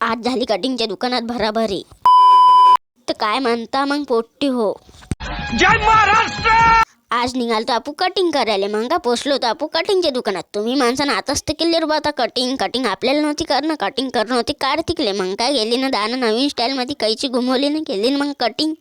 आज झाली कटिंगच्या दुकानात भराभरी. तर काय म्हणता मग पोट्टी हो. जय महाराष्ट्र. आज निघालतो आपू कटिंग करायला. मग का पोचलो तर आपू कटिंगच्या दुकानात. तुम्ही माणसानं आताच तर केले रे आता कटिंग आपल्याला नव्हती करणं. कटिंग करणं होती कार्तिकले. मग काय गेली ना दानं नवीन स्टाईलमध्ये कैची घुमवली ना केली ना मग कटिंग.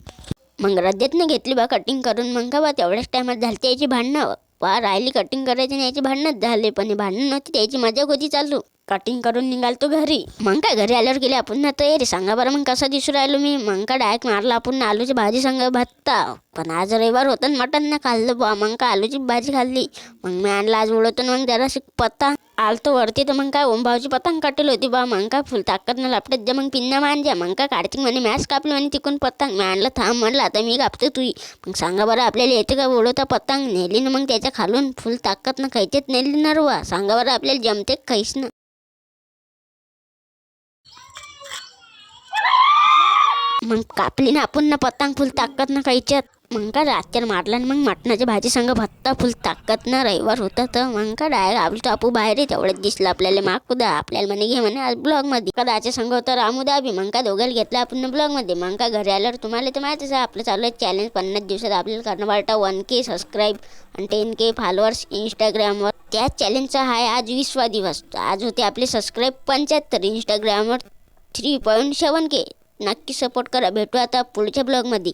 मग रद्देतनं घेतली बा कटिंग करून. मग का बा तेवढ्याच टायमात झाली त्याची भांडणं. बा राहिली कटिंग करायची आणि याची भांडणंच झाले. पण भांडणं नव्हती त्याची मजा होती चालू. कटिंग करून निघालतो घरी. मग काय घरी आल्यावर गेले आपण ना तयारी. सांगा बरं मग कसा दिसू राहिलो मी. मग का डायरेक्ट मारला आपण आलूची भाजी संग भत्ता. पण आज रविवार होतं ना मटण ना खाल्लं बा. मग का आलूची भाजी खाल्ली. मग मी आणलं आज उडवतो मग जराशी पत्ता आलतो वरती. तर मग काय ओमभावची पतंग काटेल होती बा. मग का फुल ताकद न लपटत जा मग पिन्ना मांजा. मग का कार्तिक म्हणे मॅच कापली म्हणे तिकून पतंग. मी आणलं थांब म्हणलं आता मी कापतो तुई. मग सांगा बरं आपल्याला येते का उडवता पतंग. नेली ना मग त्याच्या खालून फुल ताकद न खायचेत नेली ना रवा. सांगा बरं आपल्याला जमते खाईस ना. मग कापली ना आपण ना पतंग फुल ताकद ना खायच्यात. मग का रातच्या मारला ना मग मटणाच्या भाजी संग भत्ता फुल ताकद ना. रविवार होता तर मग का डायरेक्ट आपलं टापू बाहेर तेवढंच दिसलं आपल्याला. माकुदा आपल्याला म्हणे घे म्हणे आज ब्लॉगमध्ये. का दाच्या संग होता रामूदा बी. मग का दोघांना घेतलं आपण ब्लॉगमध्ये. मग का घरी आल्यावर तुम्हाला तर माहितीच आहे आपलं चालू आहे चॅलेंज. 50 दिवसात आपल्याला करणं वाटतं 1K सबस्क्राईब आणि 10K फॉलोअर्स इंस्टाग्रामवर. त्याच चॅलेंजचा आहे आज 20वा दिवस. आज होते आपले सबस्क्राईब 75. इंस्टाग्रामवर 3.7K. नक्की सपोर्ट करा. भेटू आता पुढच्या ब्लॉगमध्ये.